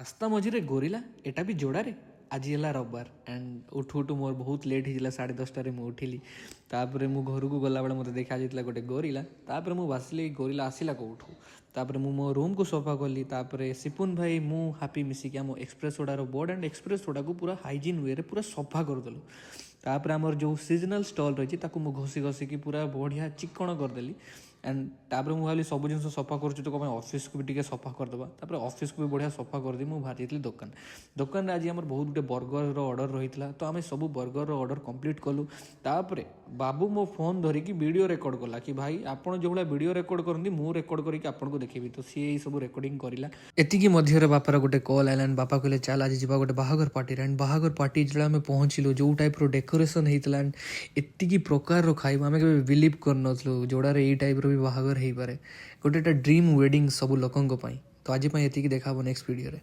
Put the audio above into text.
ରାସ୍ତା ମଝିରେ ଗୋରିଲା ଏଟା ବି ଯୋଡ଼ାରେ। ଆଜି ହେଲା ରବିବାର ଆଣ୍ଡ ଉଠୁ ଉଠୁ ମୋର ବହୁତ ଲେଟ୍ ହେଇଥିଲା, 10:30ରେ ମୁଁ ଉଠିଲି। ତାପରେ ମୁଁ ଘରକୁ ଗଲାବେଳେ ମୋତେ ଦେଖାଯାଇଥିଲା ଗୋଟେ ଗୋରିଲା। ତାପରେ ମୁଁ ଭାସିଲି ଗୋରିଲା ଆସିଲା କେଉଁଠୁ। ତାପରେ ମୁଁ ମୋ ରୁମ୍କୁ ସଫା କଲି। ତାପରେ ସିପୁନ ଭାଇ ମୁଁ ହାପି ମିଶିକି ଆମ ଏକ୍ସପ୍ରେସ୍ ସୋଡ଼ାର ବୋର୍ଡ଼ ଆଣ୍ଡ ଏକ୍ସପ୍ରେସ୍ ସୋଡ଼ାକୁ ପୁରା ହାଇଜିନ୍ ୱେରେ ପୁରା ସଫା କରିଦେଲୁ। ତାପରେ ଆମର ଯେଉଁ ସିଜନାଲ୍ ଷ୍ଟଲ୍ ରହିଛି ତାକୁ ମୁଁ ଘଷିକି ପୁରା ବଢ଼ିଆ ଚିକ୍କଣ କରିଦେଲି। ଆଣ୍ଡ ତାପରେ ମୁଁ ଭାବିଲି ସବୁ ଜିନିଷ ସଫା କରୁଛୁ ତ କ'ଣ ପାଇଁ ଅଫିସ୍କୁ ବି ଟିକେ ସଫା କରିଦେବା। ତାପରେ ଅଫିସ୍କୁ ବି ବଢ଼ିଆ ସଫା କରିଦେଇ ମୁଁ ବାହାରି ଯାଇଥିଲି ଦୋକାନରେ ଆଜି ଆମର ବହୁତ ଗୋଟେ ବର୍ଗରର ଅର୍ଡ଼ର ରହିଥିଲା, ତ ଆମେ ସବୁ ବର୍ଗରର ଅର୍ଡ଼ର କମ୍ପ୍ଲିଟ୍ କଲୁ। ତାପରେ ବାବୁ ମୋ ଫୋନ୍ ଧରିକି ଭିଡ଼ିଓ ରେକର୍ଡ଼ କଲା କି ଭାଇ ଆପଣ ଯେଉଁଭଳିଆ ଭିଡ଼ିଓ ରେକର୍ଡ଼ କରନ୍ତି ମୁଁ ରେକର୍ଡ଼ କରିକି ଆପଣଙ୍କୁ ଦେଖେଇବି। ତ ସିଏ ଏଇ ସବୁ ରେକର୍ଡ଼ିଂ କରିଲା। ଏତିକି ମଧ୍ୟରେ ବାପାର ଗୋଟେ କଲ୍ ଆଇଲା। ବାପା କହିଲେ ଚାଲ ଆଜି ଯିବା ଗୋଟେ ବାହାଘର ପାର୍ଟିରେ। ଆଣ୍ଡ ବାହାଘର ପାର୍ଟି ଯେତେବେଳେ ଆମେ ପହଞ୍ଚିଲୁ, ଯେଉଁ ଟାଇପ୍ର ଡେକୋରେସନ୍ ହେଇଥିଲା ଆଣ୍ଡ ଏତିକି ପ୍ରକାରର ଖାଇବା ଆମେ କେବେ ବିଲିଭ୍ କରିନଥିଲୁ ଯୋଡ଼ାରେ ଏଇ ଟାଇପ୍ର ବି ବାହାଘର ହେଇପାରେ। ଗୋଟେ ଡ୍ରିମ୍ ୱେଡ଼ିଂ ସବୁ ଲୋକଙ୍କ ପାଇଁ। ତ ଆଜି ପାଇଁ ଏତିକି, ଦେଖା ହେବ ନେକ୍ସଟ ଭିଡ଼ିଓରେ।